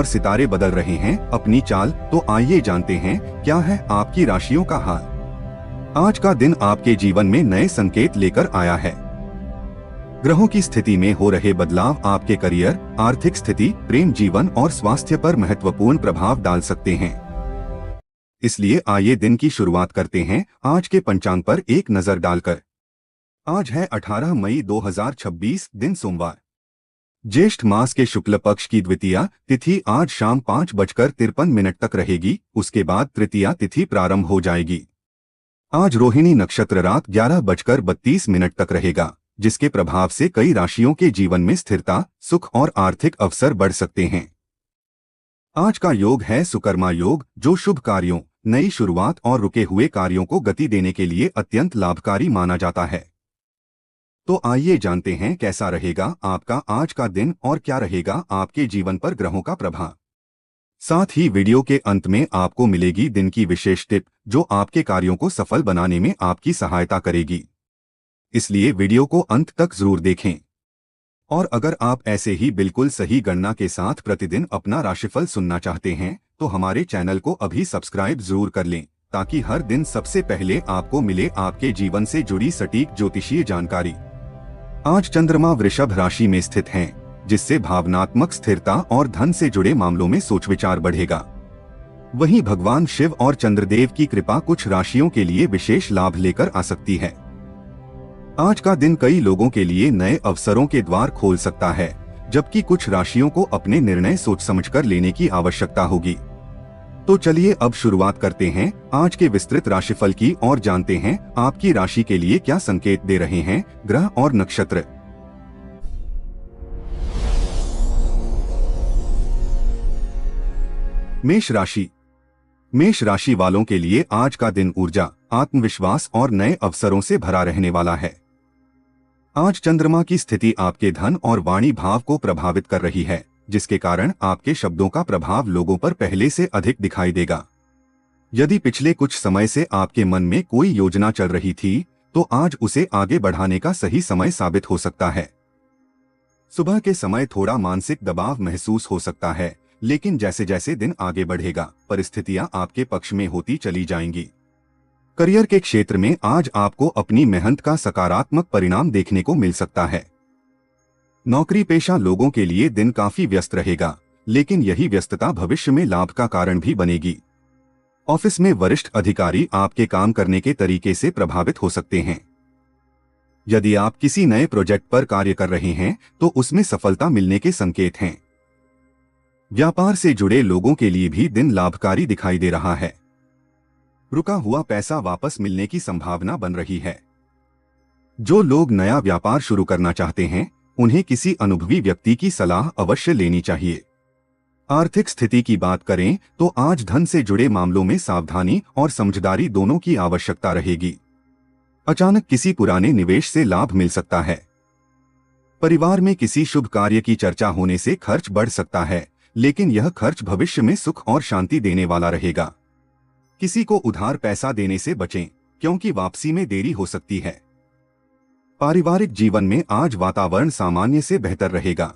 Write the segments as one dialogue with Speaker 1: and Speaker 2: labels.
Speaker 1: और सितारे बदल रहे हैं अपनी चाल, तो आइए जानते हैं क्या है आपकी राशियों का हाल। आज का दिन आपके जीवन में नए संकेत लेकर आया है। ग्रहों की स्थिति में हो रहे बदलाव आपके करियर, आर्थिक स्थिति, प्रेम जीवन और स्वास्थ्य पर महत्वपूर्ण प्रभाव डाल सकते हैं। इसलिए आइए दिन की शुरुआत करते हैं आज के पंचांग पर एक नजर डालकर। आज है 18 मई 2026, दिन सोमवार। ज्येष्ठ मास के शुक्ल पक्ष की द्वितीया तिथि आज शाम 5:53 तक रहेगी। उसके बाद तृतीया तिथि प्रारंभ हो जाएगी। आज रोहिणी नक्षत्र रात 11:32 तक रहेगा, जिसके प्रभाव से कई राशियों के जीवन में स्थिरता, सुख और आर्थिक अवसर बढ़ सकते हैं। आज का योग है सुकर्मा योग, जो शुभ कार्यों, नई शुरुआत और रुके हुए कार्यों को गति देने के लिए अत्यंत लाभकारी माना जाता है। तो आइए जानते हैं कैसा रहेगा आपका आज का दिन और क्या रहेगा आपके जीवन पर ग्रहों का प्रभाव। साथ ही वीडियो के अंत में आपको मिलेगी दिन की विशेष टिप, जो आपके कार्यों को सफल बनाने में आपकी सहायता करेगी। इसलिए वीडियो को अंत तक जरूर देखें। और अगर आप ऐसे ही बिल्कुल सही गणना के साथ प्रतिदिन अपना राशिफल सुनना चाहते हैं, तो हमारे चैनल को अभी सब्सक्राइब जरूर कर लें, ताकि हर दिन सबसे पहले आपको मिले आपके जीवन से जुड़ी सटीक ज्योतिषीय जानकारी। आज चंद्रमा वृषभ राशि में स्थित हैं, जिससे भावनात्मक स्थिरता और धन से जुड़े मामलों में सोच विचार बढ़ेगा। वहीं भगवान शिव और चंद्रदेव की कृपा कुछ राशियों के लिए विशेष लाभ लेकर आ सकती है। आज का दिन कई लोगों के लिए नए अवसरों के द्वार खोल सकता है, जबकि कुछ राशियों को अपने निर्णय सोच समझकर लेने की आवश्यकता होगी। तो चलिए अब शुरुआत करते हैं आज के विस्तृत राशिफल की और जानते हैं आपकी राशि के लिए क्या संकेत दे रहे हैं ग्रह और नक्षत्र। मेष राशि। मेष राशि वालों के लिए आज का दिन ऊर्जा, आत्मविश्वास और नए अवसरों से भरा रहने वाला है। आज चंद्रमा की स्थिति आपके धन और वाणी भाव को प्रभावित कर रही है, जिसके कारण आपके शब्दों का प्रभाव लोगों पर पहले से अधिक दिखाई देगा। यदि पिछले कुछ समय से आपके मन में कोई योजना चल रही थी, तो आज उसे आगे बढ़ाने का सही समय साबित हो सकता है। सुबह के समय थोड़ा मानसिक दबाव महसूस हो सकता है, लेकिन जैसे जैसे दिन आगे बढ़ेगा, परिस्थितियां आपके पक्ष में होती चली जाएंगी। करियर के क्षेत्र में आज आपको अपनी मेहनत का सकारात्मक परिणाम देखने को मिल सकता है। नौकरी पेशा लोगों के लिए दिन काफी व्यस्त रहेगा, लेकिन यही व्यस्तता भविष्य में लाभ का कारण भी बनेगी। ऑफिस में वरिष्ठ अधिकारी आपके काम करने के तरीके से प्रभावित हो सकते हैं। यदि आप किसी नए प्रोजेक्ट पर कार्य कर रहे हैं, तो उसमें सफलता मिलने के संकेत हैं। व्यापार से जुड़े लोगों के लिए भी दिन लाभकारी दिखाई दे रहा है। रुका हुआ पैसा वापस मिलने की संभावना बन रही है। जो लोग नया व्यापार शुरू करना चाहते हैं, उन्हें किसी अनुभवी व्यक्ति की सलाह अवश्य लेनी चाहिए। आर्थिक स्थिति की बात करें तो आज धन से जुड़े मामलों में सावधानी और समझदारी दोनों की आवश्यकता रहेगी। अचानक किसी पुराने निवेश से लाभ मिल सकता है। परिवार में किसी शुभ कार्य की चर्चा होने से खर्च बढ़ सकता है, लेकिन यह खर्च भविष्य में सुख और शांति देने वाला रहेगा। किसी को उधार पैसा देने से बचें, क्योंकि वापसी में देरी हो सकती है। पारिवारिक जीवन में आज वातावरण सामान्य से बेहतर रहेगा।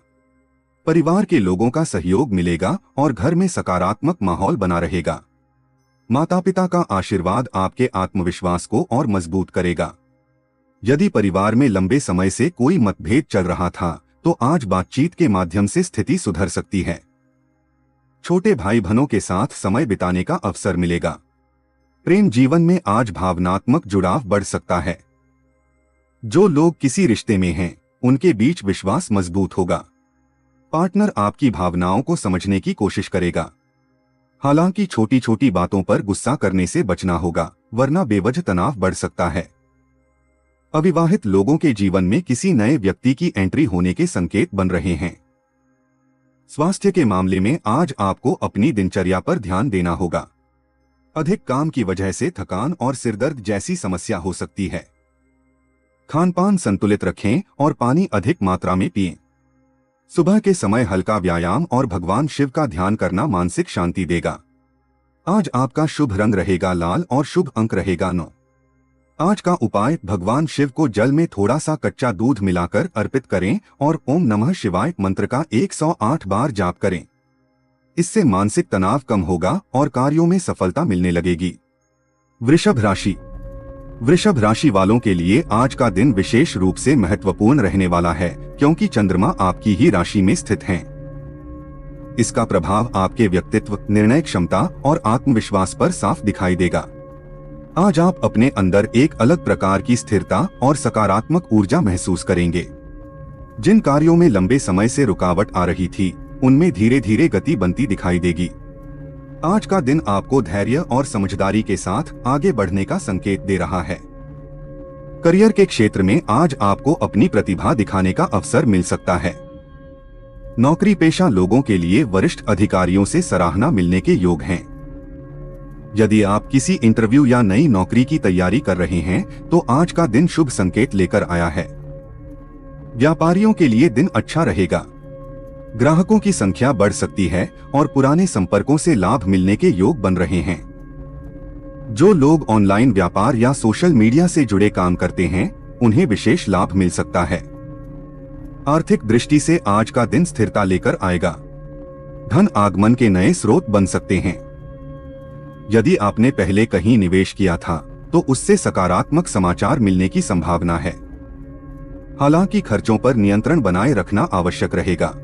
Speaker 1: परिवार के लोगों का सहयोग मिलेगा और घर में सकारात्मक माहौल बना रहेगा। माता पिता का आशीर्वाद आपके आत्मविश्वास को और मजबूत करेगा। यदि परिवार में लंबे समय से कोई मतभेद चल रहा था, तो आज बातचीत के माध्यम से स्थिति सुधर सकती है। छोटे भाई बहनों के साथ समय बिताने का अवसर मिलेगा। प्रेम जीवन में आज भावनात्मक जुड़ाव बढ़ सकता है। जो लोग किसी रिश्ते में हैं, उनके बीच विश्वास मजबूत होगा। पार्टनर आपकी भावनाओं को समझने की कोशिश करेगा। हालांकि छोटी छोटी बातों पर गुस्सा करने से बचना होगा, वरना बेवजह तनाव बढ़ सकता है। अविवाहित लोगों के जीवन में किसी नए व्यक्ति की एंट्री होने के संकेत बन रहे हैं। स्वास्थ्य के मामले में आज आपको अपनी दिनचर्या पर ध्यान देना होगा। अधिक काम की वजह से थकान और सिरदर्द जैसी समस्या हो सकती है। खानपान संतुलित रखें और पानी अधिक मात्रा में पिएं। सुबह के समय हल्का व्यायाम और भगवान शिव का ध्यान करना मानसिक शांति देगा। आज आपका शुभ रंग रहेगा लाल और शुभ अंक रहेगा 9। आज का उपाय, भगवान शिव को जल में थोड़ा सा कच्चा दूध मिलाकर अर्पित करें और ओम नमः शिवाय मंत्र का 108 बार जाप करें। इससे मानसिक तनाव कम होगा और कार्यों में सफलता मिलने लगेगी। वृषभ राशि। वृषभ राशि वालों के लिए आज का दिन विशेष रूप से महत्वपूर्ण रहने वाला है, क्योंकि चंद्रमा आपकी ही राशि में स्थित हैं। इसका प्रभाव आपके व्यक्तित्व, निर्णय क्षमता और आत्मविश्वास पर साफ दिखाई देगा। आज आप अपने अंदर एक अलग प्रकार की स्थिरता और सकारात्मक ऊर्जा महसूस करेंगे। जिन कार्यों में लंबे समय से रुकावट आ रही थी, उनमें धीरे धीरे गति बनती दिखाई देगी। आज का दिन आपको धैर्य और समझदारी के साथ आगे बढ़ने का संकेत दे रहा है। करियर के क्षेत्र में आज आपको अपनी प्रतिभा दिखाने का अवसर मिल सकता है। नौकरी पेशा लोगों के लिए वरिष्ठ अधिकारियों से सराहना मिलने के योग हैं। यदि आप किसी इंटरव्यू या नई नौकरी की तैयारी कर रहे हैं, तो आज का दिन शुभ संकेत लेकर आया है। व्यापारियों के लिए दिन अच्छा रहेगा। ग्राहकों की संख्या बढ़ सकती है और पुराने संपर्कों से लाभ मिलने के योग बन रहे हैं। जो लोग ऑनलाइन व्यापार या सोशल मीडिया से जुड़े काम करते हैं, उन्हें विशेष लाभ मिल सकता है। आर्थिक दृष्टि से आज का दिन स्थिरता लेकर आएगा। धन आगमन के नए स्रोत बन सकते हैं। यदि आपने पहले कहीं निवेश किया था, तो उससे सकारात्मक समाचार मिलने की संभावना है। हालांकि खर्चों पर नियंत्रण बनाए रखना आवश्यक रहेगा।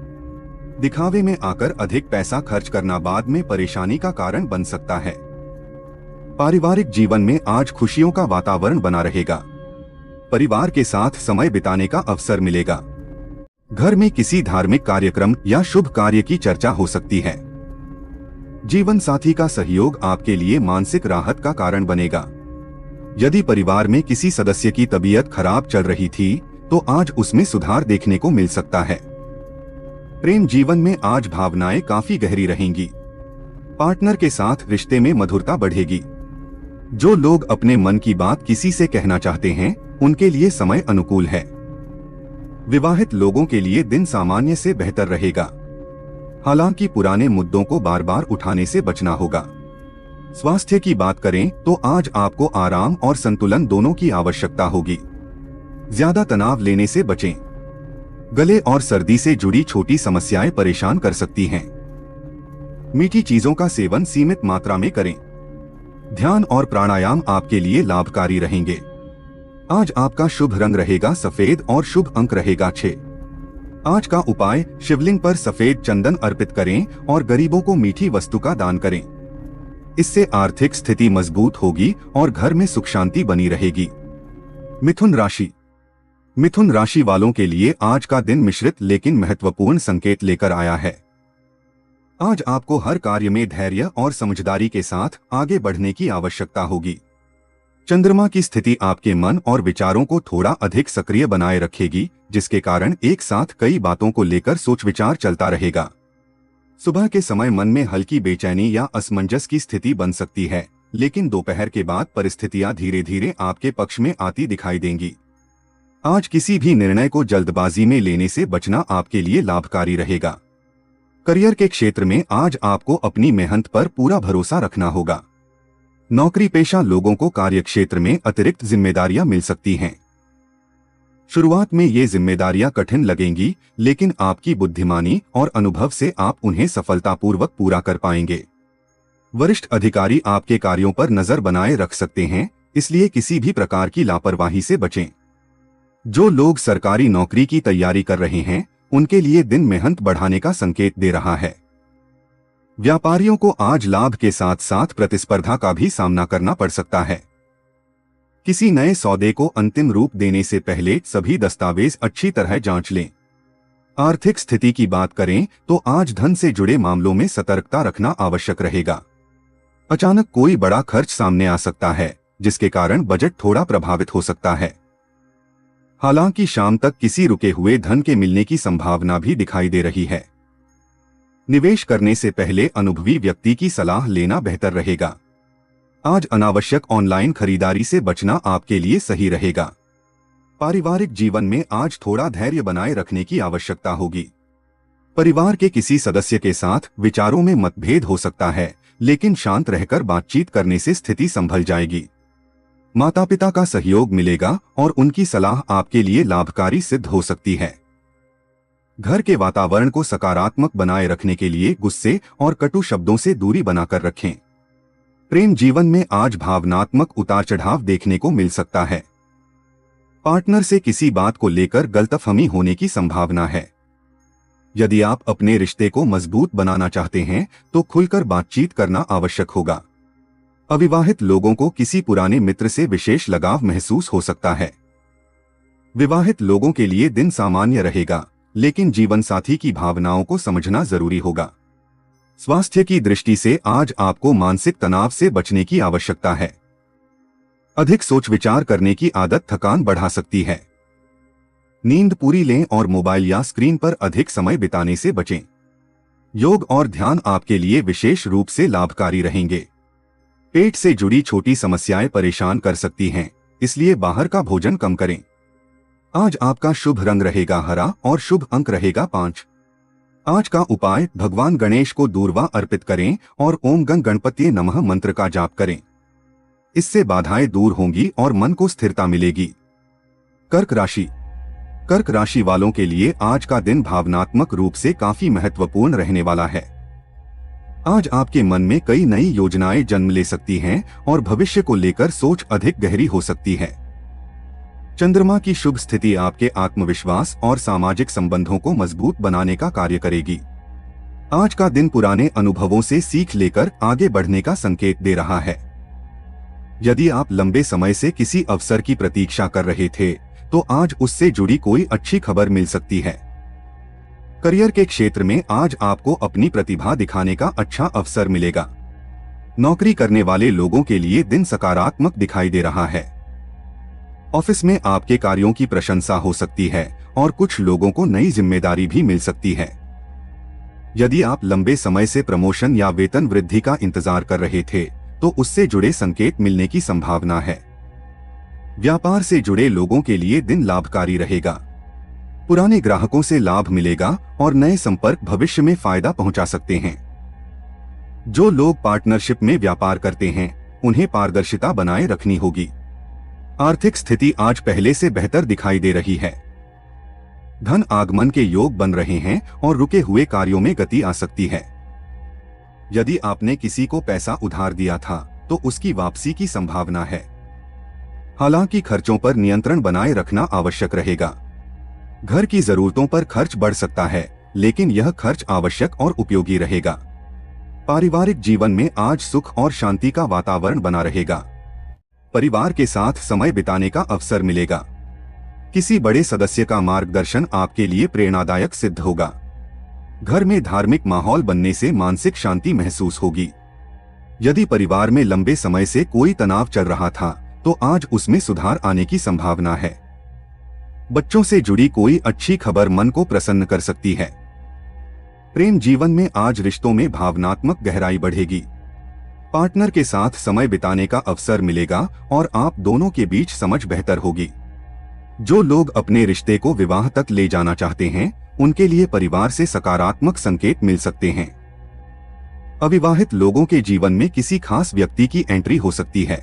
Speaker 1: दिखावे में आकर अधिक पैसा खर्च करना बाद में परेशानी का कारण बन सकता है। पारिवारिक जीवन में आज खुशियों का वातावरण बना रहेगा। परिवार के साथ समय बिताने का अवसर मिलेगा। घर में किसी धार्मिक कार्यक्रम या शुभ कार्य की चर्चा हो सकती है। जीवन साथी का सहयोग आपके लिए मानसिक राहत का कारण बनेगा। यदि परिवार में किसी सदस्य की तबीयत खराब चल रही थी, तो आज उसमें सुधार देखने को मिल सकता है। प्रेम जीवन में आज भावनाएं काफी गहरी रहेंगी। पार्टनर के साथ रिश्ते में मधुरता बढ़ेगी। जो लोग अपने मन की बात किसी से कहना चाहते हैं, उनके लिए समय अनुकूल है। विवाहित लोगों के लिए दिन सामान्य से बेहतर रहेगा। हालांकि पुराने मुद्दों को बार बार उठाने से बचना होगा। स्वास्थ्य की बात करें तो आज आपको आराम और संतुलन दोनों की आवश्यकता होगी। ज्यादा तनाव लेने से बचें। गले और सर्दी से जुड़ी छोटी समस्याएं परेशान कर सकती हैं। मीठी चीजों का सेवन सीमित मात्रा में करें। ध्यान और प्राणायाम आपके लिए लाभकारी रहेंगे। आज आपका शुभ रंग रहेगा सफेद और शुभ अंक रहेगा 6। आज का उपाय, शिवलिंग पर सफेद चंदन अर्पित करें और गरीबों को मीठी वस्तु का दान करें। इससे आर्थिक स्थिति मजबूत होगी और घर में सुख शांति बनी रहेगी। मिथुन राशि। मिथुन राशि वालों के लिए आज का दिन मिश्रित लेकिन महत्वपूर्ण संकेत लेकर आया है। आज आपको हर कार्य में धैर्य और समझदारी के साथ आगे बढ़ने की आवश्यकता होगी। चंद्रमा की स्थिति आपके मन और विचारों को थोड़ा अधिक सक्रिय बनाए रखेगी, जिसके कारण एक साथ कई बातों को लेकर सोच विचार चलता रहेगा। सुबह के समय मन में हल्की बेचैनी या असमंजस की स्थिति बन सकती है, लेकिन दोपहर के बाद परिस्थितियां धीरे धीरे आपके पक्ष में आती दिखाई देंगी। आज किसी भी निर्णय को जल्दबाजी में लेने से बचना आपके लिए लाभकारी रहेगा। करियर के क्षेत्र में आज आपको अपनी मेहनत पर पूरा भरोसा रखना होगा। नौकरी पेशा लोगों को कार्यक्षेत्र में अतिरिक्त जिम्मेदारियां मिल सकती हैं। शुरुआत में ये जिम्मेदारियां कठिन लगेंगी, लेकिन आपकी बुद्धिमानी और अनुभव से आप उन्हें सफलतापूर्वक पूरा कर पाएंगे। वरिष्ठ अधिकारी आपके कार्यों पर नजर बनाए रख सकते हैं, इसलिए किसी भी प्रकार की लापरवाही से बचें। जो लोग सरकारी नौकरी की तैयारी कर रहे हैं, उनके लिए दिन मेहनत बढ़ाने का संकेत दे रहा है। व्यापारियों को आज लाभ के साथ साथ प्रतिस्पर्धा का भी सामना करना पड़ सकता है। किसी नए सौदे को अंतिम रूप देने से पहले सभी दस्तावेज अच्छी तरह जांच लें। आर्थिक स्थिति की बात करें तो आज धन से जुड़े मामलों में सतर्कता रखना आवश्यक रहेगा। अचानक कोई बड़ा खर्च सामने आ सकता है, जिसके कारण बजट थोड़ा प्रभावित हो सकता है। हालांकि शाम तक किसी रुके हुए धन के मिलने की संभावना भी दिखाई दे रही है। निवेश करने से पहले अनुभवी व्यक्ति की सलाह लेना बेहतर रहेगा। आज अनावश्यक ऑनलाइन खरीदारी से बचना आपके लिए सही रहेगा। पारिवारिक जीवन में आज थोड़ा धैर्य बनाए रखने की आवश्यकता होगी। परिवार के किसी सदस्य के साथ विचारों में मतभेद हो सकता है, लेकिन शांत रहकर बातचीत करने से स्थिति संभल जाएगी। माता पिता का सहयोग मिलेगा और उनकी सलाह आपके लिए लाभकारी सिद्ध हो सकती है। घर के वातावरण को सकारात्मक बनाए रखने के लिए गुस्से और कटु शब्दों से दूरी बनाकर रखें। प्रेम जीवन में आज भावनात्मक उतार चढ़ाव देखने को मिल सकता है। पार्टनर से किसी बात को लेकर गलतफहमी होने की संभावना है। यदि आप अपने रिश्ते को मजबूत बनाना चाहते हैं तो खुलकर बातचीत करना आवश्यक होगा। अविवाहित लोगों को किसी पुराने मित्र से विशेष लगाव महसूस हो सकता है। विवाहित लोगों के लिए दिन सामान्य रहेगा, लेकिन जीवनसाथी की भावनाओं को समझना जरूरी होगा। स्वास्थ्य की दृष्टि से आज आपको मानसिक तनाव से बचने की आवश्यकता है। अधिक सोच विचार करने की आदत थकान बढ़ा सकती है। नींद पूरी लें और मोबाइल या स्क्रीन पर अधिक समय बिताने से बचें। योग और ध्यान आपके लिए विशेष रूप से लाभकारी रहेंगे। पेट से जुड़ी छोटी समस्याएं परेशान कर सकती हैं, इसलिए बाहर का भोजन कम करें। आज आपका शुभ रंग रहेगा हरा और शुभ अंक रहेगा 5। आज का उपाय, भगवान गणेश को दूर्वा अर्पित करें और ओम गं गणपतिये नमः मंत्र का जाप करें। इससे बाधाएं दूर होंगी और मन को स्थिरता मिलेगी। कर्क राशि। कर्क राशि वालों के लिए आज का दिन भावनात्मक रूप से काफी महत्वपूर्ण रहने वाला है। आज आपके मन में कई नई योजनाएं जन्म ले सकती हैं और भविष्य को लेकर सोच अधिक गहरी हो सकती है। चंद्रमा की शुभ स्थिति आपके आत्मविश्वास और सामाजिक संबंधों को मजबूत बनाने का कार्य करेगी। आज का दिन पुराने अनुभवों से सीख लेकर आगे बढ़ने का संकेत दे रहा है। यदि आप लंबे समय से किसी अवसर की प्रतीक्षा कर रहे थे तो आज उससे जुड़ी कोई अच्छी खबर मिल सकती है। करियर के क्षेत्र में आज आपको अपनी प्रतिभा दिखाने का अच्छा अवसर मिलेगा। नौकरी करने वाले लोगों के लिए दिन सकारात्मक दिखाई दे रहा है। ऑफिस में आपके कार्यों की प्रशंसा हो सकती है और कुछ लोगों को नई जिम्मेदारी भी मिल सकती है। यदि आप लंबे समय से प्रमोशन या वेतन वृद्धि का इंतजार कर रहे थे तो उससे जुड़े संकेत मिलने की संभावना है। व्यापार से जुड़े लोगों के लिए दिन लाभकारी रहेगा। पुराने ग्राहकों से लाभ मिलेगा और नए संपर्क भविष्य में फायदा पहुंचा सकते हैं। जो लोग पार्टनरशिप में व्यापार करते हैं उन्हें पारदर्शिता बनाए रखनी होगी। आर्थिक स्थिति आज पहले से बेहतर दिखाई दे रही है। धन आगमन के योग बन रहे हैं और रुके हुए कार्यों में गति आ सकती है। यदि आपने किसी को पैसा उधार दिया था तो उसकी वापसी की संभावना है। हालांकि खर्चों पर नियंत्रण बनाए रखना आवश्यक रहेगा। घर की जरूरतों पर खर्च बढ़ सकता है, लेकिन यह खर्च आवश्यक और उपयोगी रहेगा। पारिवारिक जीवन में आज सुख और शांति का वातावरण बना रहेगा। परिवार के साथ समय बिताने का अवसर मिलेगा। किसी बड़े सदस्य का मार्गदर्शन आपके लिए प्रेरणादायक सिद्ध होगा। घर में धार्मिक माहौल बनने से मानसिक शांति महसूस होगी। यदि परिवार में लंबे समय से कोई तनाव चल रहा था तो आज उसमें सुधार आने की संभावना है। बच्चों से जुड़ी कोई अच्छी खबर मन को प्रसन्न कर सकती है। प्रेम जीवन में आज रिश्तों में भावनात्मक गहराई बढ़ेगी। पार्टनर के साथ समय बिताने का अवसर मिलेगा और आप दोनों के बीच समझ बेहतर होगी। जो लोग अपने रिश्ते को विवाह तक ले जाना चाहते हैं उनके लिए परिवार से सकारात्मक संकेत मिल सकते हैं। अविवाहित लोगों के जीवन में किसी खास व्यक्ति की एंट्री हो सकती है।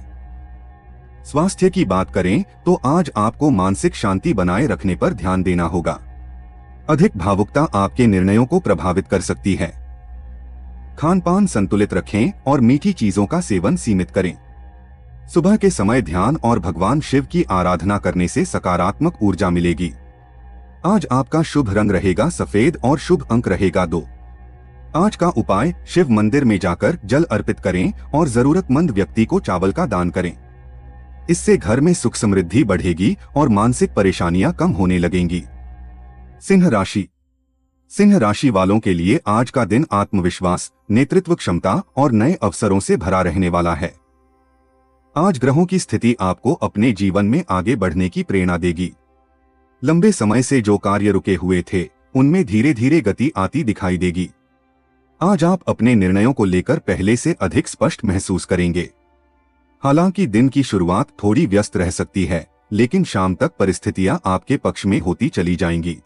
Speaker 1: स्वास्थ्य की बात करें तो आज आपको मानसिक शांति बनाए रखने पर ध्यान देना होगा। अधिक भावुकता आपके निर्णयों को प्रभावित कर सकती है। खान पान संतुलित रखें और मीठी चीजों का सेवन सीमित करें। सुबह के समय ध्यान और भगवान शिव की आराधना करने से सकारात्मक ऊर्जा मिलेगी। आज आपका शुभ रंग रहेगा सफेद और शुभ अंक रहेगा 2। आज का उपाय, शिव मंदिर में जाकर जल अर्पित करें और जरूरतमंद व्यक्ति को चावल का दान करें। इससे घर में सुख समृद्धि बढ़ेगी और मानसिक परेशानियां कम होने लगेंगी। सिंह राशि। सिंह राशि वालों के लिए आज का दिन आत्मविश्वास, नेतृत्व क्षमता और नए अवसरों से भरा रहने वाला है। आज ग्रहों की स्थिति आपको अपने जीवन में आगे बढ़ने की प्रेरणा देगी। लंबे समय से जो कार्य रुके हुए थे उनमें धीरे धीरे गति आती दिखाई देगी। आज आप अपने निर्णयों को लेकर पहले से अधिक स्पष्ट महसूस करेंगे। हालांकि दिन की शुरुआत थोड़ी व्यस्त रह सकती है, लेकिन शाम तक परिस्थितियां आपके पक्ष में होती चली जाएंगी।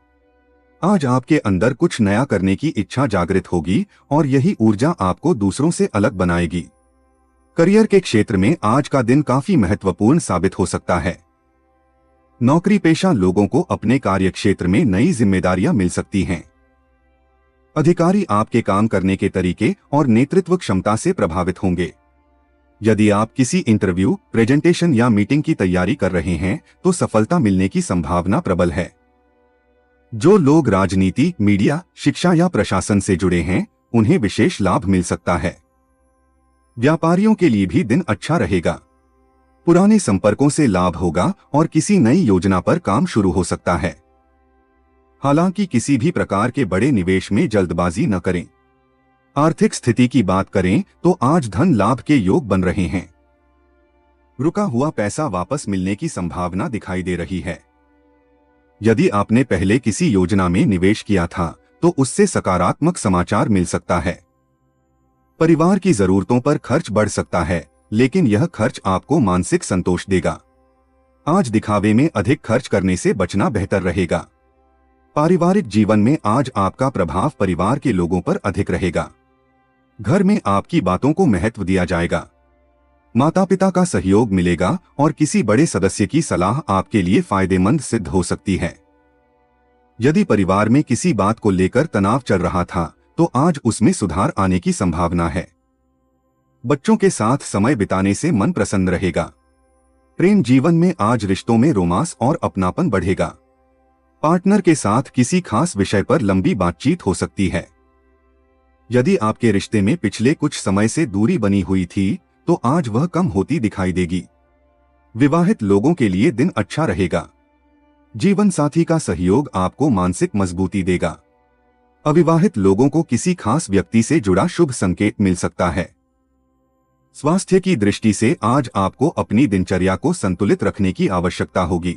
Speaker 1: आज आपके अंदर कुछ नया करने की इच्छा जागृत होगी और यही ऊर्जा आपको दूसरों से अलग बनाएगी। करियर के क्षेत्र में आज का दिन काफी महत्वपूर्ण साबित हो सकता है। नौकरी पेशा लोगों को अपने कार्यक्षेत्र में नई जिम्मेदारियां मिल सकती हैं। अधिकारी आपके काम करने के तरीके और नेतृत्व क्षमता से प्रभावित होंगे। यदि आप किसी इंटरव्यू, प्रेजेंटेशन या मीटिंग की तैयारी कर रहे हैं तो सफलता मिलने की संभावना प्रबल है। जो लोग राजनीति, मीडिया, शिक्षा या प्रशासन से जुड़े हैं उन्हें विशेष लाभ मिल सकता है। व्यापारियों के लिए भी दिन अच्छा रहेगा। पुराने संपर्कों से लाभ होगा और किसी नई योजना पर काम शुरू हो सकता है। हालांकि किसी भी प्रकार के बड़े निवेश में जल्दबाजी न करें। आर्थिक स्थिति की बात करें तो आज धन लाभ के योग बन रहे हैं। रुका हुआ पैसा वापस मिलने की संभावना दिखाई दे रही है। यदि आपने पहले किसी योजना में निवेश किया था तो उससे सकारात्मक समाचार मिल सकता है। परिवार की जरूरतों पर खर्च बढ़ सकता है, लेकिन यह खर्च आपको मानसिक संतोष देगा। आज दिखावे में अधिक खर्च करने से बचना बेहतर रहेगा। पारिवारिक जीवन में आज आपका प्रभाव परिवार के लोगों पर अधिक रहेगा। घर में आपकी बातों को महत्व दिया जाएगा। माता पिता का सहयोग मिलेगा और किसी बड़े सदस्य की सलाह आपके लिए फायदेमंद सिद्ध हो सकती है। यदि परिवार में किसी बात को लेकर तनाव चल रहा था तो आज उसमें सुधार आने की संभावना है। बच्चों के साथ समय बिताने से मन प्रसन्न रहेगा। प्रेम जीवन में आज रिश्तों में रोमांस और अपनापन बढ़ेगा। पार्टनर के साथ किसी खास विषय पर लंबी बातचीत हो सकती है। यदि आपके रिश्ते में पिछले कुछ समय से दूरी बनी हुई थी तो आज वह कम होती दिखाई देगी। विवाहित लोगों के लिए दिन अच्छा रहेगा। जीवन साथी का सहयोग आपको मानसिक मजबूती देगा। अविवाहित लोगों को किसी खास व्यक्ति से जुड़ा शुभ संकेत मिल सकता है। स्वास्थ्य की दृष्टि से आज आपको अपनी दिनचर्या को संतुलित रखने की आवश्यकता होगी।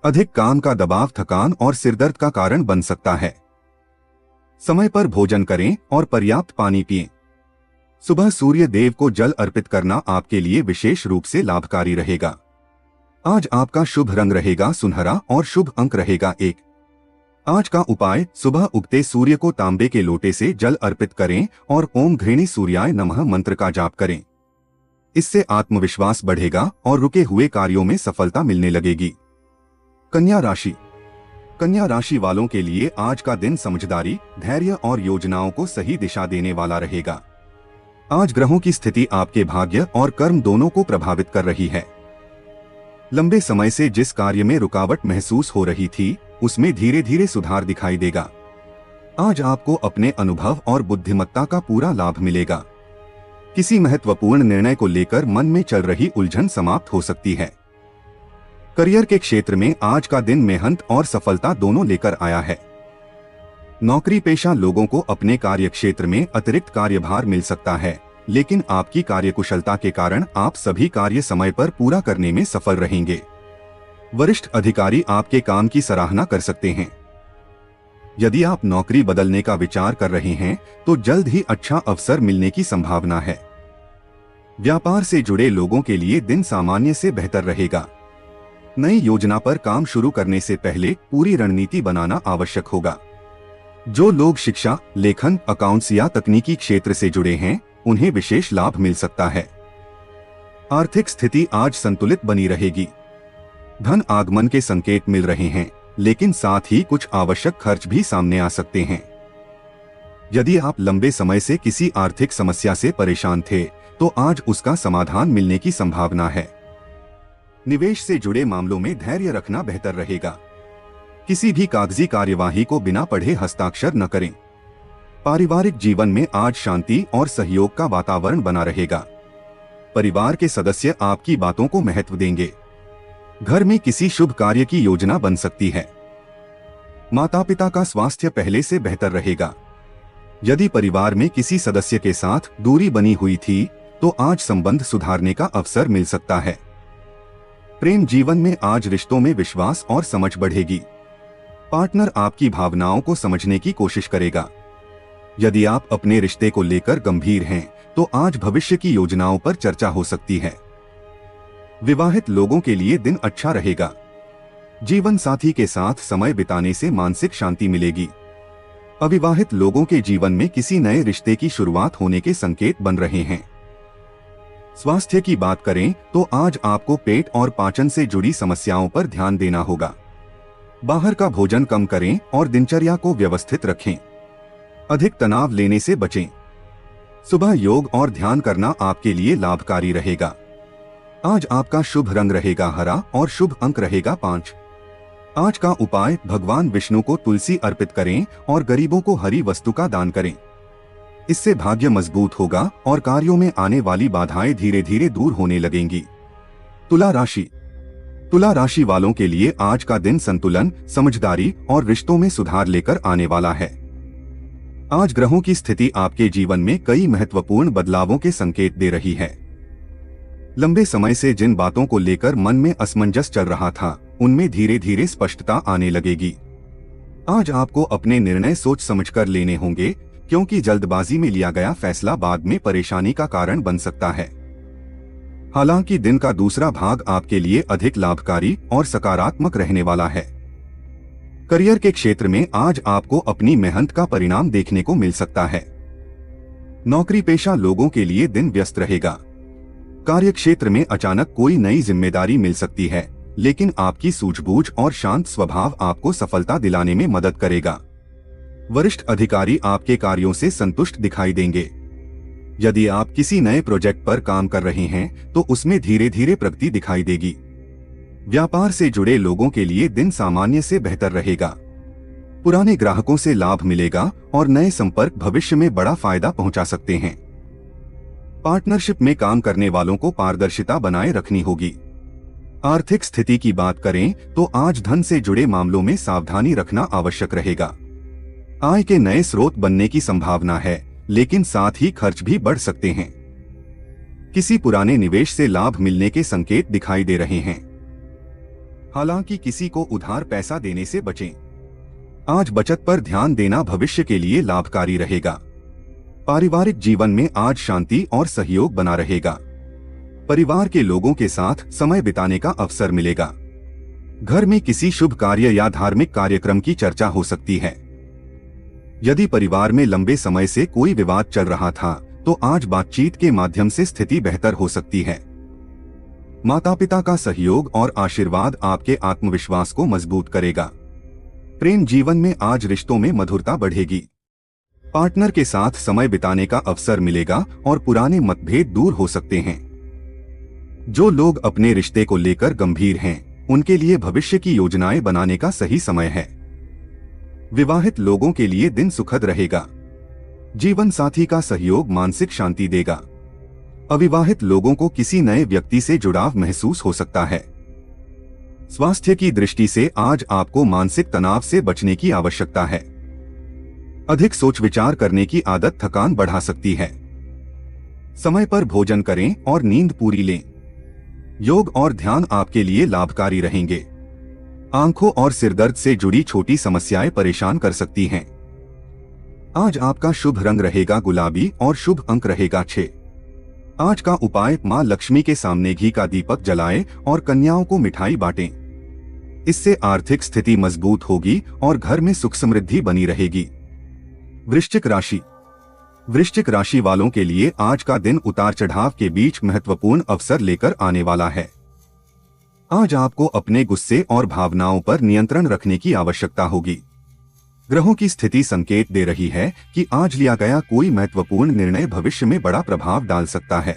Speaker 1: अधिक काम का दबाव थकान और सिरदर्द का कारण बन सकता है। समय पर भोजन करें और पर्याप्त पानी पिएं। सुबह सूर्य देव को जल अर्पित करना आपके लिए विशेष रूप से लाभकारी रहेगा। आज आपका शुभ रंग रहेगा सुनहरा और शुभ अंक रहेगा 1। आज का उपाय, सुबह उगते सूर्य को तांबे के लोटे से जल अर्पित करें और ओम घृणी सूर्याय नमः मंत्र का जाप करें। इससे आत्मविश्वास बढ़ेगा और रुके हुए कार्यों में सफलता मिलने लगेगी। कन्या राशि। कन्या राशि वालों के लिए आज का दिन समझदारी, धैर्य और योजनाओं को सही दिशा देने वाला रहेगा। आज ग्रहों की स्थिति आपके भाग्य और कर्म दोनों को प्रभावित कर रही है। लंबे समय से जिस कार्य में रुकावट महसूस हो रही थी उसमें धीरे धीरे सुधार दिखाई देगा। आज आपको अपने अनुभव और बुद्धिमत्ता का पूरा लाभ मिलेगा। किसी महत्वपूर्ण निर्णय को लेकर मन में चल रही उलझन समाप्त हो सकती है। करियर के क्षेत्र में आज का दिन मेहनत और सफलता दोनों लेकर आया है। नौकरी पेशा लोगों को अपने कार्यक्षेत्र में अतिरिक्त कार्यभार मिल सकता है, लेकिन आपकी कार्यकुशलता के कारण आप सभी कार्य समय पर पूरा करने में सफल रहेंगे। वरिष्ठ अधिकारी आपके काम की सराहना कर सकते हैं। यदि आप नौकरी बदलने का विचार कर रहे हैं तो जल्द ही अच्छा अवसर मिलने की संभावना है। व्यापार से जुड़े लोगों के लिए दिन सामान्य से बेहतर रहेगा। नई योजना पर काम शुरू करने से पहले पूरी रणनीति बनाना आवश्यक होगा। जो लोग शिक्षा, लेखन, अकाउंट्स या तकनीकी क्षेत्र से जुड़े हैं उन्हें विशेष लाभ मिल सकता है। आर्थिक स्थिति आज संतुलित बनी रहेगी। धन आगमन के संकेत मिल रहे हैं, लेकिन साथ ही कुछ आवश्यक खर्च भी सामने आ सकते हैं। यदि आप लंबे समय से किसी आर्थिक समस्या से परेशान थे तो आज उसका समाधान मिलने की संभावना है। निवेश से जुड़े मामलों में धैर्य रखना बेहतर रहेगा। किसी भी कागजी कार्यवाही को बिना पढ़े हस्ताक्षर न करें। पारिवारिक जीवन में आज शांति और सहयोग का वातावरण बना रहेगा। परिवार के सदस्य आपकी बातों को महत्व देंगे। घर में किसी शुभ कार्य की योजना बन सकती है। माता पिता का स्वास्थ्य पहले से बेहतर रहेगा। यदि परिवार में किसी सदस्य के साथ दूरी बनी हुई थी तो आज संबंध सुधारने का अवसर मिल सकता है। प्रेम जीवन में आज रिश्तों में विश्वास और समझ बढ़ेगी। पार्टनर आपकी भावनाओं को समझने की कोशिश करेगा। यदि आप अपने रिश्ते को लेकर गंभीर हैं तो आज भविष्य की योजनाओं पर चर्चा हो सकती है। विवाहित लोगों के लिए दिन अच्छा रहेगा। जीवन साथी के साथ समय बिताने से मानसिक शांति मिलेगी। अविवाहित लोगों के जीवन में किसी नए रिश्ते की शुरुआत होने के संकेत बन रहे हैं। स्वास्थ्य की बात करें तो आज आपको पेट और पाचन से जुड़ी समस्याओं पर ध्यान देना होगा। बाहर का भोजन कम करें और दिनचर्या को व्यवस्थित रखें। अधिक तनाव लेने से बचें। सुबह योग और ध्यान करना आपके लिए लाभकारी रहेगा। आज आपका शुभ रंग रहेगा हरा और शुभ अंक रहेगा 5। आज का उपाय, भगवान विष्णु को तुलसी अर्पित करें और गरीबों को हरी वस्तु का दान करें। इससे भाग्य मजबूत होगा और कार्यों में आने वाली बाधाएं धीरे धीरे दूर होने लगेंगी। तुला राशि वालों के लिए आज का दिन संतुलन, समझदारी और रिश्तों में सुधार लेकर आने वाला है। आज ग्रहों की स्थिति आपके जीवन में कई महत्वपूर्ण बदलावों के संकेत दे रही है। लंबे समय से जिन बातों को लेकर मन में असमंजस चल रहा था, उनमें धीरे धीरे स्पष्टता आने लगेगी। आज आपको अपने निर्णय सोच समझकर लेने होंगे, क्योंकि जल्दबाजी में लिया गया फैसला बाद में परेशानी का कारण बन सकता है। हालांकि दिन का दूसरा भाग आपके लिए अधिक लाभकारी और सकारात्मक रहने वाला है। करियर के क्षेत्र में आज आपको अपनी मेहनत का परिणाम देखने को मिल सकता है। नौकरी पेशा लोगों के लिए दिन व्यस्त रहेगा। कार्य क्षेत्र में अचानक कोई नई जिम्मेदारी मिल सकती है, लेकिन आपकी सूझबूझ और शांत स्वभाव आपको सफलता दिलाने में मदद करेगा। वरिष्ठ अधिकारी आपके कार्यों से संतुष्ट दिखाई देंगे। यदि आप किसी नए प्रोजेक्ट पर काम कर रहे हैं तो उसमें धीरे धीरे प्रगति दिखाई देगी। व्यापार से जुड़े लोगों के लिए दिन सामान्य से बेहतर रहेगा। पुराने ग्राहकों से लाभ मिलेगा और नए संपर्क भविष्य में बड़ा फायदा पहुंचा सकते हैं। पार्टनरशिप में काम करने वालों को पारदर्शिता बनाए रखनी होगी। आर्थिक स्थिति की बात करें तो आज धन से जुड़े मामलों में सावधानी रखना आवश्यक रहेगा। आय के नए स्रोत बनने की संभावना है, लेकिन साथ ही खर्च भी बढ़ सकते हैं। किसी पुराने निवेश से लाभ मिलने के संकेत दिखाई दे रहे हैं। हालांकि किसी को उधार पैसा देने से बचें। आज बचत पर ध्यान देना भविष्य के लिए लाभकारी रहेगा। पारिवारिक जीवन में आज शांति और सहयोग बना रहेगा। परिवार के लोगों के साथ समय बिताने का अवसर मिलेगा। घर में किसी शुभ कार्य या धार्मिक कार्यक्रम की चर्चा हो सकती है। यदि परिवार में लंबे समय से कोई विवाद चल रहा था तो आज बातचीत के माध्यम से स्थिति बेहतर हो सकती है। माता पिता का सहयोग और आशीर्वाद आपके आत्मविश्वास को मजबूत करेगा। प्रेम जीवन में आज रिश्तों में मधुरता बढ़ेगी। पार्टनर के साथ समय बिताने का अवसर मिलेगा और पुराने मतभेद दूर हो सकते हैं। जो लोग अपने रिश्ते को लेकर गंभीर हैं, उनके लिए भविष्य की योजनाएं बनाने का सही समय है। विवाहित लोगों के लिए दिन सुखद रहेगा। जीवन साथी का सहयोग मानसिक शांति देगा। अविवाहित लोगों को किसी नए व्यक्ति से जुड़ाव महसूस हो सकता है। स्वास्थ्य की दृष्टि से आज आपको मानसिक तनाव से बचने की आवश्यकता है। अधिक सोच विचार करने की आदत थकान बढ़ा सकती है। समय पर भोजन करें और नींद पूरी लें। योग और ध्यान आपके लिए लाभकारी रहेंगे। आंखों और सिरदर्द से जुड़ी छोटी समस्याएं परेशान कर सकती हैं। आज आपका शुभ रंग रहेगा गुलाबी और शुभ अंक रहेगा 6। आज का उपाय, मां लक्ष्मी के सामने घी का दीपक जलाएं और कन्याओं को मिठाई बांटें। इससे आर्थिक स्थिति मजबूत होगी और घर में सुख समृद्धि बनी रहेगी। वृश्चिक राशि वालों के लिए आज का दिन उतार चढ़ाव के बीच महत्वपूर्ण अवसर लेकर आने वाला है। आज आपको अपने गुस्से और भावनाओं पर नियंत्रण रखने की आवश्यकता होगी। ग्रहों की स्थिति संकेत दे रही है कि आज लिया गया कोई महत्वपूर्ण निर्णय भविष्य में बड़ा प्रभाव डाल सकता है।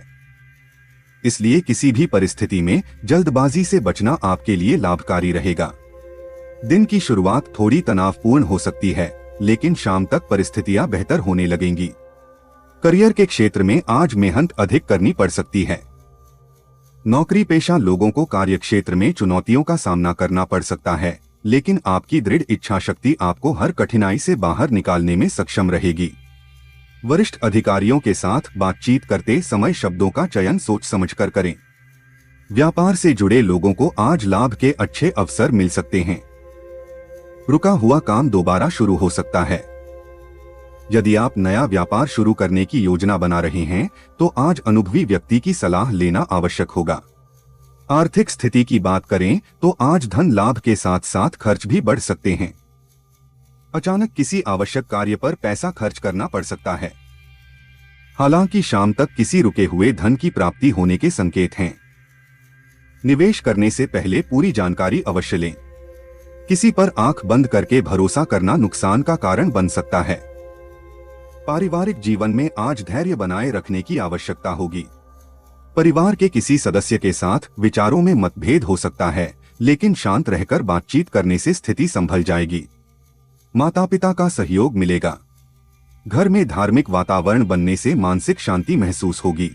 Speaker 1: इसलिए किसी भी परिस्थिति में जल्दबाजी से बचना आपके लिए लाभकारी रहेगा। दिन की शुरुआत थोड़ी तनावपूर्ण हो सकती है, लेकिन शाम तक परिस्थितियां बेहतर होने लगेंगी। करियर के क्षेत्र में आज मेहनत अधिक करनी पड़ सकती है। नौकरी पेशा लोगों को कार्य क्षेत्र में चुनौतियों का सामना करना पड़ सकता है, लेकिन आपकी दृढ़ इच्छा शक्ति आपको हर कठिनाई से बाहर निकालने में सक्षम रहेगी। वरिष्ठ अधिकारियों के साथ बातचीत करते समय शब्दों का चयन सोच समझकर करें। व्यापार से जुड़े लोगों को आज लाभ के अच्छे अवसर मिल सकते हैं। रुका हुआ काम दोबारा शुरू हो सकता है। यदि आप नया व्यापार शुरू करने की योजना बना रहे हैं तो आज अनुभवी व्यक्ति की सलाह लेना आवश्यक होगा। आर्थिक स्थिति की बात करें तो आज धन लाभ के साथ साथ खर्च भी बढ़ सकते हैं। अचानक किसी आवश्यक कार्य पर पैसा खर्च करना पड़ सकता है। हालांकि शाम तक किसी रुके हुए धन की प्राप्ति होने के संकेत हैं। निवेश करने से पहले पूरी जानकारी अवश्य लें। किसी पर आंख बंद करके भरोसा करना नुकसान का कारण बन सकता है। पारिवारिक जीवन में आज धैर्य बनाए रखने की आवश्यकता होगी। परिवार के किसी सदस्य के साथ विचारों में मतभेद हो सकता है, लेकिन शांत रहकर बातचीत करने से स्थिति संभल जाएगी। माता पिता का सहयोग मिलेगा। घर में धार्मिक वातावरण बनने से मानसिक शांति महसूस होगी।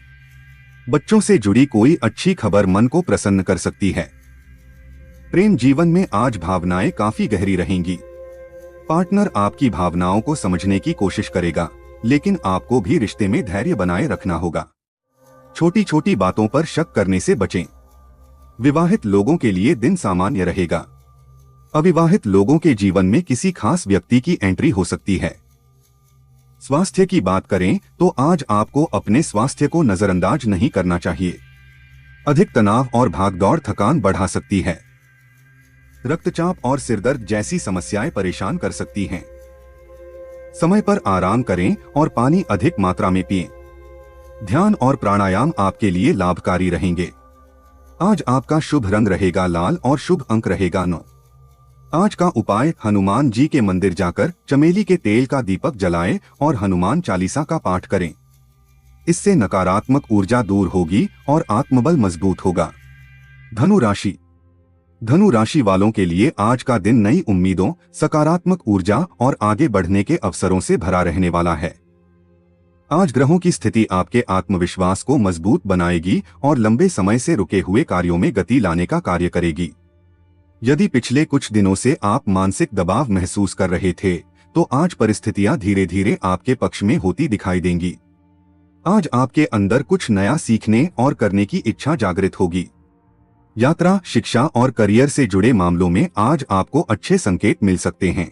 Speaker 1: बच्चों से जुड़ी कोई अच्छी खबर मन को प्रसन्न कर सकती है। प्रेम जीवन में आज भावनाएं काफी गहरी रहेंगी। पार्टनर आपकी भावनाओं को समझने की कोशिश करेगा, लेकिन आपको भी रिश्ते में धैर्य बनाए रखना होगा। छोटी छोटी बातों पर शक करने से बचें। विवाहित लोगों के लिए दिन सामान्य रहेगा। अविवाहित लोगों के जीवन में किसी खास व्यक्ति की एंट्री हो सकती है। स्वास्थ्य की बात करें तो आज आपको अपने स्वास्थ्य को नजरअंदाज नहीं करना चाहिए। अधिक तनाव और भागदौड़ थकान बढ़ा सकती है। रक्तचाप और सिरदर्द जैसी समस्याएं परेशान कर सकती हैं। समय पर आराम करें और पानी अधिक मात्रा में पिएं। ध्यान और प्राणायाम आपके लिए लाभकारी रहेंगे। आज आपका शुभ रंग रहेगा लाल और शुभ अंक रहेगा 9। आज का उपाय, हनुमान जी के मंदिर जाकर चमेली के तेल का दीपक जलाएं और हनुमान चालीसा का पाठ करें। इससे नकारात्मक ऊर्जा दूर होगी और आत्मबल मजबूत होगा। धनु राशि। धनु राशि वालों के लिए आज का दिन नई उम्मीदों, सकारात्मक ऊर्जा और आगे बढ़ने के अवसरों से भरा रहने वाला है। आज ग्रहों की स्थिति आपके आत्मविश्वास को मजबूत बनाएगी और लंबे समय से रुके हुए कार्यों में गति लाने का कार्य करेगी। यदि पिछले कुछ दिनों से आप मानसिक दबाव महसूस कर रहे थे, तो आज परिस्थितियां धीरे धीरे आपके पक्ष में होती दिखाई देंगी। आज आपके अंदर कुछ नया सीखने और करने की इच्छा जागृत होगी। यात्रा, शिक्षा और करियर से जुड़े मामलों में आज आपको अच्छे संकेत मिल सकते हैं।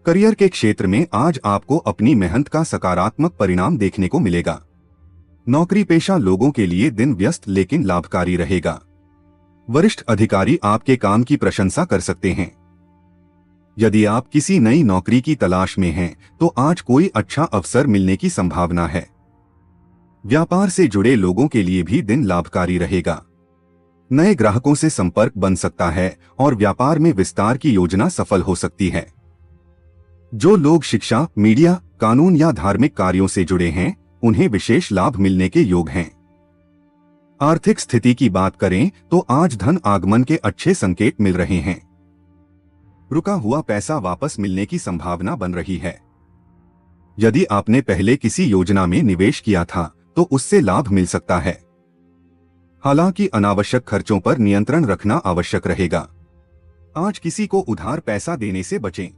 Speaker 1: करियर के क्षेत्र में आज आपको अपनी मेहनत का सकारात्मक परिणाम देखने को मिलेगा। नौकरी पेशा लोगों के लिए दिन व्यस्त लेकिन लाभकारी रहेगा। वरिष्ठ अधिकारी आपके काम की प्रशंसा कर सकते हैं। यदि आप किसी नई नौकरी की तलाश में हैं, तो आज कोई अच्छा अवसर मिलने की संभावना है। व्यापार से जुड़े लोगों के लिए भी दिन लाभकारी रहेगा। नए ग्राहकों से संपर्क बन सकता है और व्यापार में विस्तार की योजना सफल हो सकती है। जो लोग शिक्षा, मीडिया, कानून या धार्मिक कार्यों से जुड़े हैं, उन्हें विशेष लाभ मिलने के योग हैं। आर्थिक स्थिति की बात करें तो आज धन आगमन के अच्छे संकेत मिल रहे हैं। रुका हुआ पैसा वापस मिलने की संभावना बन रही है। यदि आपने पहले किसी योजना में निवेश किया था, तो उससे लाभ मिल सकता है। हालांकि अनावश्यक खर्चों पर नियंत्रण रखना आवश्यक रहेगा। आज किसी को उधार पैसा देने से बचें।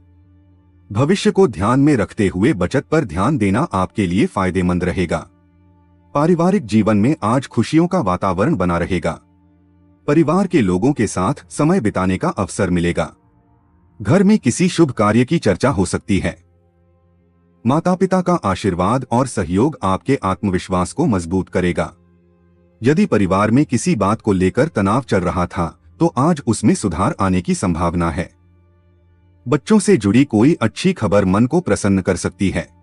Speaker 1: भविष्य को ध्यान में रखते हुए बचत पर ध्यान देना आपके लिए फायदेमंद रहेगा। पारिवारिक जीवन में आज खुशियों का वातावरण बना रहेगा। परिवार के लोगों के साथ समय बिताने का अवसर मिलेगा। घर में किसी शुभ कार्य की चर्चा हो सकती है। माता पिता का आशीर्वाद और सहयोग आपके आत्मविश्वास को मजबूत करेगा। यदि परिवार में किसी बात को लेकर तनाव चल रहा था, तो आज उसमें सुधार आने की संभावना है। बच्चों से जुड़ी कोई अच्छी खबर मन को प्रसन्न कर सकती है।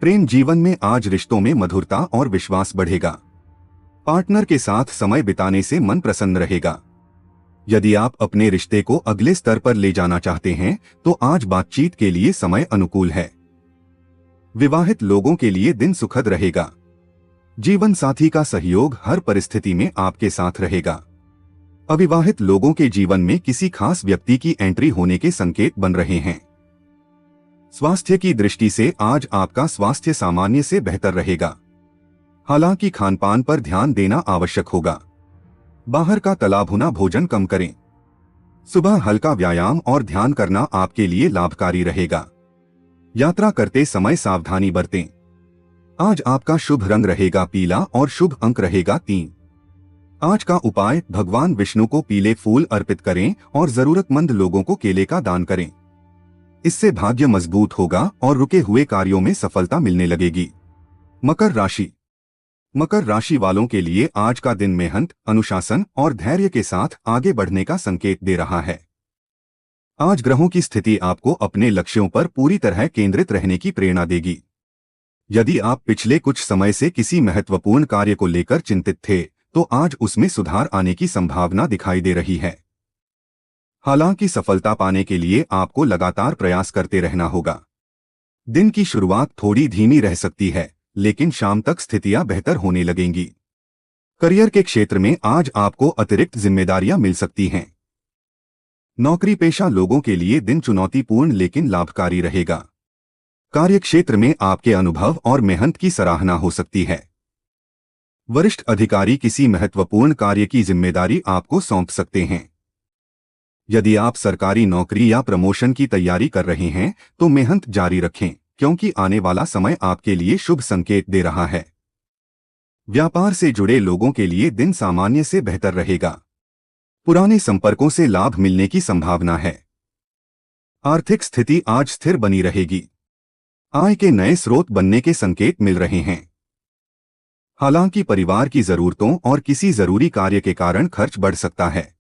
Speaker 1: प्रेम जीवन में आज रिश्तों में मधुरता और विश्वास बढ़ेगा। पार्टनर के साथ समय बिताने से मन प्रसन्न रहेगा। यदि आप अपने रिश्ते को अगले स्तर पर ले जाना चाहते हैं, तो आज बातचीत के लिए समय अनुकूल है। विवाहित लोगों के लिए दिन सुखद रहेगा। जीवन साथी का सहयोग हर परिस्थिति में आपके साथ रहेगा। अविवाहित लोगों के जीवन में किसी खास व्यक्ति की एंट्री होने के संकेत बन रहे हैं। स्वास्थ्य की दृष्टि से आज आपका स्वास्थ्य सामान्य से बेहतर रहेगा। हालांकि खानपान पर ध्यान देना आवश्यक होगा। बाहर का तला भुना भोजन कम करें। सुबह हल्का व्यायाम और ध्यान करना आपके लिए लाभकारी रहेगा। यात्रा करते समय सावधानी बरतें। आज आपका शुभ रंग रहेगा पीला और शुभ अंक रहेगा 3। आज का उपाय, भगवान विष्णु को पीले फूल अर्पित करें और जरूरतमंद लोगों को केले का दान करें। इससे भाग्य मजबूत होगा और रुके हुए कार्यों में सफलता मिलने लगेगी। मकर राशि। मकर राशि वालों के लिए आज का दिन मेहनत, अनुशासन और धैर्य के साथ आगे बढ़ने का संकेत दे रहा है। आज ग्रहों की स्थिति आपको अपने लक्ष्यों पर पूरी तरह केंद्रित रहने की प्रेरणा देगी। यदि आप पिछले कुछ समय से किसी महत्वपूर्ण कार्य को लेकर चिंतित थे, तो आज उसमें सुधार आने की संभावना दिखाई दे रही है। हालांकि सफलता पाने के लिए आपको लगातार प्रयास करते रहना होगा। दिन की शुरुआत थोड़ी धीमी रह सकती है, लेकिन शाम तक स्थितियां बेहतर होने लगेंगी। करियर के क्षेत्र में आज आपको अतिरिक्त जिम्मेदारियां मिल सकती हैं। नौकरी पेशा लोगों के लिए दिन चुनौतीपूर्ण लेकिन लाभकारी रहेगा। कार्यक्षेत्र में आपके अनुभव और मेहनत की सराहना हो सकती है। वरिष्ठ अधिकारी किसी महत्वपूर्ण कार्य की जिम्मेदारी आपको सौंप सकते हैं। यदि आप सरकारी नौकरी या प्रमोशन की तैयारी कर रहे हैं, तो मेहनत जारी रखें, क्योंकि आने वाला समय आपके लिए शुभ संकेत दे रहा है। व्यापार से जुड़े लोगों के लिए दिन सामान्य से बेहतर रहेगा। पुराने संपर्कों से लाभ मिलने की संभावना है। आर्थिक स्थिति आज स्थिर बनी रहेगी। आय के नए स्रोत बनने के संकेत मिल रहे हैं। हालांकि परिवार की जरूरतों और किसी जरूरी कार्य के कारण खर्च बढ़ सकता है।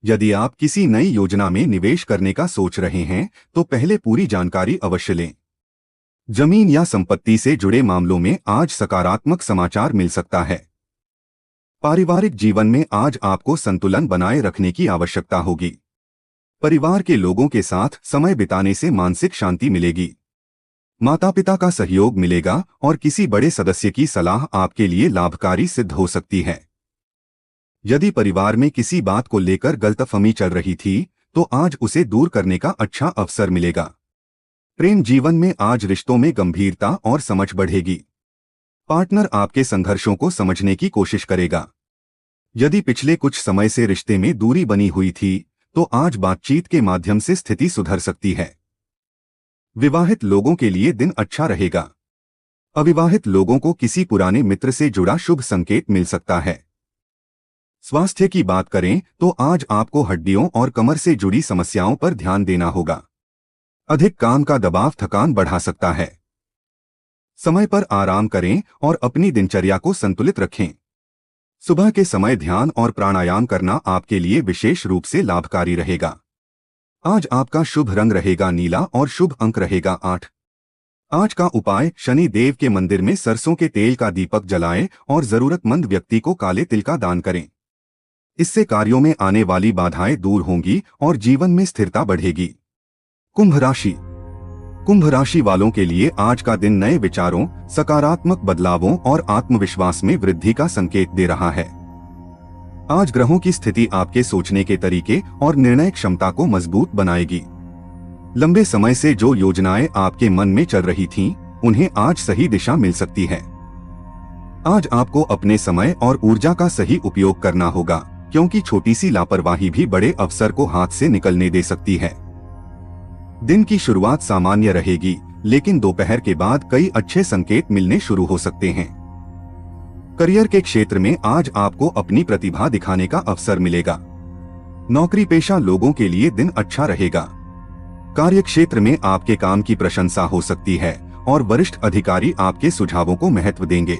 Speaker 1: यदि आप किसी नई योजना में निवेश करने का सोच रहे हैं, तो पहले पूरी जानकारी अवश्य लें। जमीन या संपत्ति से जुड़े मामलों में आज सकारात्मक समाचार मिल सकता है। पारिवारिक जीवन में आज आपको संतुलन बनाए रखने की आवश्यकता होगी। परिवार के लोगों के साथ समय बिताने से मानसिक शांति मिलेगी। माता पिता का सहयोग मिलेगा और किसी बड़े सदस्य की सलाह आपके लिए लाभकारी सिद्ध हो सकती है। यदि परिवार में किसी बात को लेकर गलतफहमी चल रही थी, तो आज उसे दूर करने का अच्छा अवसर मिलेगा। प्रेम जीवन में आज रिश्तों में गंभीरता और समझ बढ़ेगी। पार्टनर आपके संघर्षों को समझने की कोशिश करेगा। यदि पिछले कुछ समय से रिश्ते में दूरी बनी हुई थी, तो आज बातचीत के माध्यम से स्थिति सुधर सकती है। विवाहित लोगों के लिए दिन अच्छा रहेगा। अविवाहित लोगों को किसी पुराने मित्र से जुड़ा शुभ संकेत मिल सकता है। स्वास्थ्य की बात करें तो आज आपको हड्डियों और कमर से जुड़ी समस्याओं पर ध्यान देना होगा। अधिक काम का दबाव थकान बढ़ा सकता है। समय पर आराम करें और अपनी दिनचर्या को संतुलित रखें। सुबह के समय ध्यान और प्राणायाम करना आपके लिए विशेष रूप से लाभकारी रहेगा। आज आपका शुभ रंग रहेगा नीला और शुभ अंक रहेगा 8। आज का उपाय, शनि देव के मंदिर में सरसों के तेल का दीपक जलाएं और जरूरतमंद व्यक्ति को काले तिल का दान करें। इससे कार्यों में आने वाली बाधाएं दूर होंगी और जीवन में स्थिरता बढ़ेगी। कुंभ राशि वालों के लिए आज का दिन नए विचारों, सकारात्मक बदलावों और आत्मविश्वास में वृद्धि का संकेत दे रहा है। आज ग्रहों की स्थिति आपके सोचने के तरीके और निर्णय क्षमता को मजबूत बनाएगी। लंबे समय से जो योजनाएं आपके मन में चल रही थीं, उन्हें आज सही दिशा मिल सकती है। आज आपको अपने समय और ऊर्जा का सही उपयोग करना होगा, क्योंकि छोटी सी लापरवाही भी बड़े अवसर को हाथ से निकलने दे सकती है। दिन की शुरुआत सामान्य रहेगी, लेकिन दोपहर के बाद कई अच्छे संकेत मिलने शुरू हो सकते हैं। करियर के क्षेत्र में आज आपको अपनी प्रतिभा दिखाने का अवसर मिलेगा। नौकरी पेशा लोगों के लिए दिन अच्छा रहेगा। कार्यक्षेत्र में आपके काम की प्रशंसा हो सकती है और वरिष्ठ अधिकारी आपके सुझावों को महत्व देंगे।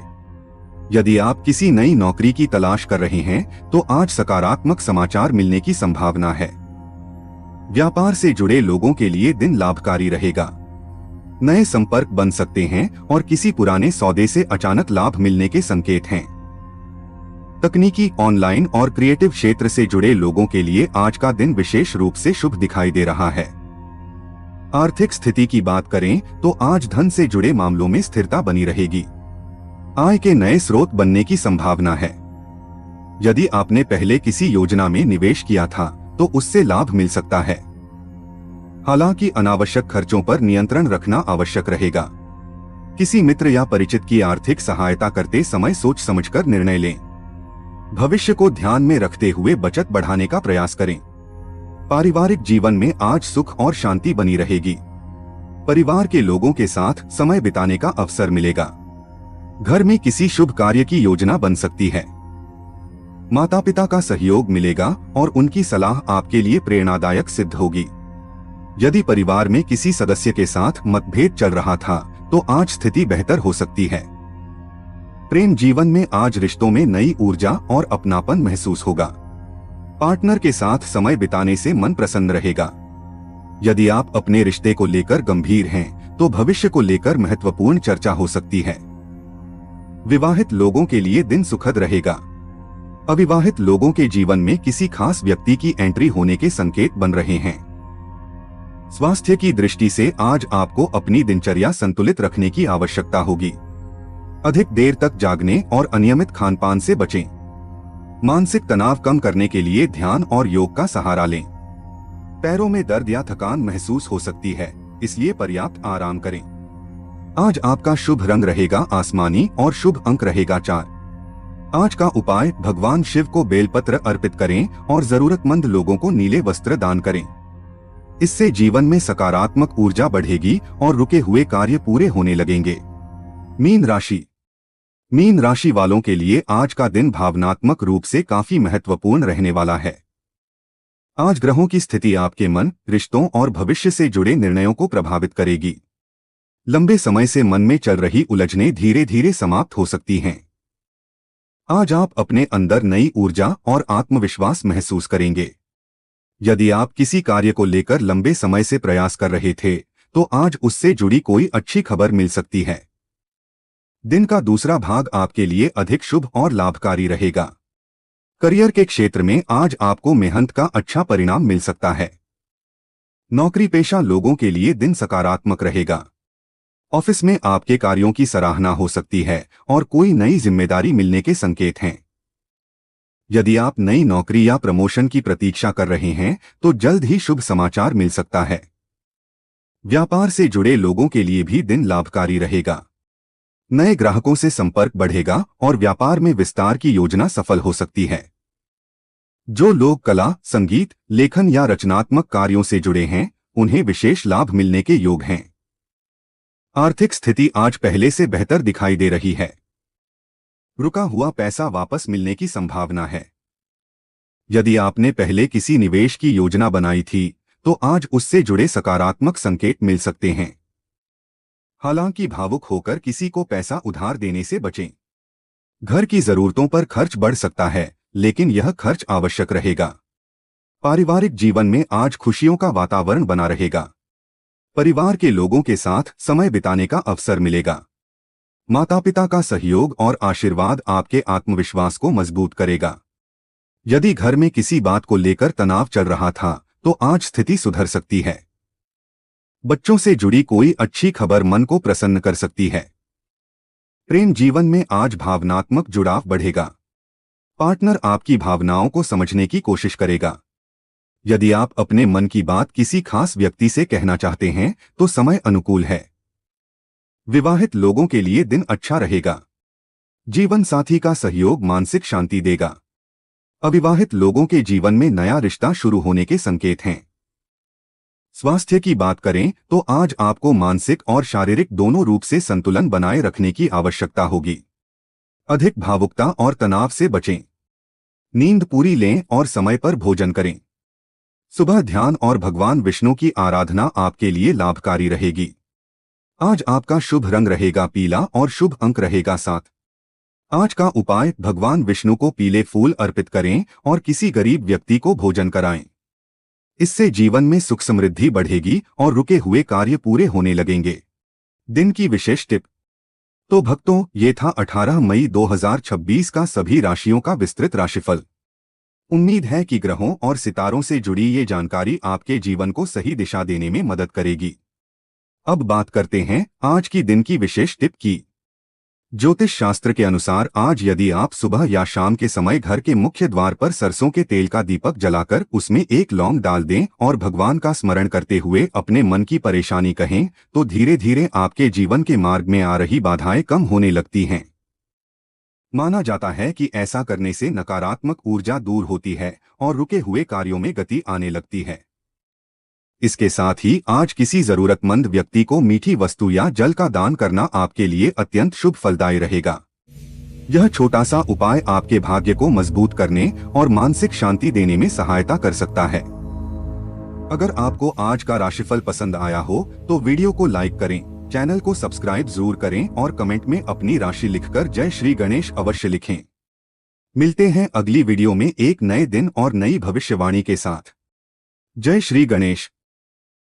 Speaker 1: यदि आप किसी नई नौकरी की तलाश कर रहे हैं, तो आज सकारात्मक समाचार मिलने की संभावना है। व्यापार से जुड़े लोगों के लिए दिन लाभकारी रहेगा। नए संपर्क बन सकते हैं और किसी पुराने सौदे से अचानक लाभ मिलने के संकेत हैं। तकनीकी, ऑनलाइन और क्रिएटिव क्षेत्र से जुड़े लोगों के लिए आज का दिन विशेष रूप से शुभ दिखाई दे रहा है। आर्थिक स्थिति की बात करें तो आज धन से जुड़े मामलों में स्थिरता बनी रहेगी। आय के नए स्रोत बनने की संभावना है। यदि आपने पहले किसी योजना में निवेश किया था, तो उससे लाभ मिल सकता है। हालांकि अनावश्यक खर्चों पर नियंत्रण रखना आवश्यक रहेगा। किसी मित्र या परिचित की आर्थिक सहायता करते समय सोच समझकर निर्णय लें। भविष्य को ध्यान में रखते हुए बचत बढ़ाने का प्रयास करें। पारिवारिक जीवन में आज सुख और शांति बनी रहेगी। परिवार के लोगों के साथ समय बिताने का अवसर मिलेगा। घर में किसी शुभ कार्य की योजना बन सकती है। माता पिता का सहयोग मिलेगा और उनकी सलाह आपके लिए प्रेरणादायक सिद्ध होगी। यदि परिवार में किसी सदस्य के साथ मतभेद चल रहा था, तो आज स्थिति बेहतर हो सकती है। प्रेम जीवन में आज रिश्तों में नई ऊर्जा और अपनापन महसूस होगा। पार्टनर के साथ समय बिताने से मन प्रसन्न रहेगा। यदि आप अपने रिश्ते को लेकर गंभीर हैं, तो भविष्य को लेकर महत्वपूर्ण चर्चा हो सकती है। विवाहित लोगों के लिए दिन सुखद रहेगा। अविवाहित लोगों के जीवन में किसी खास व्यक्ति की एंट्री होने के संकेत बन रहे हैं। स्वास्थ्य की दृष्टि से आज आपको अपनी दिनचर्या संतुलित रखने की आवश्यकता होगी। अधिक देर तक जागने और अनियमित खानपान से बचें। मानसिक तनाव कम करने के लिए ध्यान और योग का सहारा लें। पैरों में दर्द या थकान महसूस हो सकती है, इसलिए पर्याप्त आराम करें। आज आपका शुभ रंग रहेगा आसमानी और शुभ अंक रहेगा 4। आज का उपाय, भगवान शिव को बेलपत्र अर्पित करें और जरूरतमंद लोगों को नीले वस्त्र दान करें। इससे जीवन में सकारात्मक ऊर्जा बढ़ेगी और रुके हुए कार्य पूरे होने लगेंगे। मीन राशि। मीन राशि वालों के लिए आज का दिन भावनात्मक रूप से काफी महत्वपूर्ण रहने वाला है। आज ग्रहों की स्थिति आपके मन, रिश्तों और भविष्य से जुड़े निर्णयों को प्रभावित करेगी। लंबे समय से मन में चल रही उलझनें धीरे धीरे समाप्त हो सकती हैं। आज आप अपने अंदर नई ऊर्जा और आत्मविश्वास महसूस करेंगे। यदि आप किसी कार्य को लेकर लंबे समय से प्रयास कर रहे थे, तो आज उससे जुड़ी कोई अच्छी खबर मिल सकती है। दिन का दूसरा भाग आपके लिए अधिक शुभ और लाभकारी रहेगा। करियर के क्षेत्र में आज आपको मेहनत का अच्छा परिणाम मिल सकता है। नौकरी पेशा लोगों के लिए दिन सकारात्मक रहेगा। ऑफिस में आपके कार्यों की सराहना हो सकती है और कोई नई जिम्मेदारी मिलने के संकेत हैं। यदि आप नई नौकरी या प्रमोशन की प्रतीक्षा कर रहे हैं, तो जल्द ही शुभ समाचार मिल सकता है। व्यापार से जुड़े लोगों के लिए भी दिन लाभकारी रहेगा। नए ग्राहकों से संपर्क बढ़ेगा और व्यापार में विस्तार की योजना सफल हो सकती है। जो लोग कला, संगीत, लेखन या रचनात्मक कार्यों से जुड़े हैं, उन्हें विशेष लाभ मिलने के योग हैं। आर्थिक स्थिति आज पहले से बेहतर दिखाई दे रही है। रुका हुआ पैसा वापस मिलने की संभावना है। यदि आपने पहले किसी निवेश की योजना बनाई थी, तो आज उससे जुड़े सकारात्मक संकेत मिल सकते हैं। हालांकि भावुक होकर किसी को पैसा उधार देने से बचें। घर की जरूरतों पर खर्च बढ़ सकता है, लेकिन यह खर्च आवश्यक रहेगा। पारिवारिक जीवन में आज खुशियों का वातावरण बना रहेगा। परिवार के लोगों के साथ समय बिताने का अवसर मिलेगा। माता पिता का सहयोग और आशीर्वाद आपके आत्मविश्वास को मजबूत करेगा। यदि घर में किसी बात को लेकर तनाव चल रहा था, तो आज स्थिति सुधर सकती है। बच्चों से जुड़ी कोई अच्छी खबर मन को प्रसन्न कर सकती है। प्रेम जीवन में आज भावनात्मक जुड़ाव बढ़ेगा। पार्टनर आपकी भावनाओं को समझने की कोशिश करेगा। यदि आप अपने मन की बात किसी खास व्यक्ति से कहना चाहते हैं, तो समय अनुकूल है। विवाहित लोगों के लिए दिन अच्छा रहेगा। जीवन साथी का सहयोग मानसिक शांति देगा। अविवाहित लोगों के जीवन में नया रिश्ता शुरू होने के संकेत हैं। स्वास्थ्य की बात करें, तो आज आपको मानसिक और शारीरिक दोनों रूप से संतुलन बनाए रखने की आवश्यकता होगी। अधिक भावुकता और तनाव से बचें। नींद पूरी लें और समय पर भोजन करें। सुबह ध्यान और भगवान विष्णु की आराधना आपके लिए लाभकारी रहेगी। आज आपका शुभ रंग रहेगा पीला और शुभ अंक रहेगा 7। आज का उपाय, भगवान विष्णु को पीले फूल अर्पित करें और किसी गरीब व्यक्ति को भोजन कराएं। इससे जीवन में सुख समृद्धि बढ़ेगी और रुके हुए कार्य पूरे होने लगेंगे। दिन की विशेष टिप। तो भक्तों, ये था 18 मई 2026 का सभी राशियों का विस्तृत राशिफल। उम्मीद है कि ग्रहों और सितारों से जुड़ी ये जानकारी आपके जीवन को सही दिशा देने में मदद करेगी। अब बात करते हैं आज की दिन की विशेष टिप की। ज्योतिष शास्त्र के अनुसार आज यदि आप सुबह या शाम के समय घर के मुख्य द्वार पर सरसों के तेल का दीपक जलाकर उसमें एक लौंग डाल दें और भगवान का स्मरण करते हुए अपने मन की परेशानी कहें, तो धीरे धीरे आपके जीवन के मार्ग में आ रही बाधाएं कम होने लगती हैं। माना जाता है कि ऐसा करने से नकारात्मक ऊर्जा दूर होती है और रुके हुए कार्यों में गति आने लगती है। इसके साथ ही आज किसी जरूरतमंद व्यक्ति को मीठी वस्तु या जल का दान करना आपके लिए अत्यंत शुभ फलदायी रहेगा। यह छोटा सा उपाय आपके भाग्य को मजबूत करने और मानसिक शांति देने में सहायता कर सकता है। अगर आपको आज का राशिफल पसंद आया हो, तो वीडियो को लाइक करें, चैनल को सब्सक्राइब जरूर करें और कमेंट में अपनी राशि लिखकर जय श्री गणेश अवश्य लिखें। मिलते हैं अगली वीडियो में एक नए दिन और नई भविष्यवाणी के साथ। जय श्री गणेश।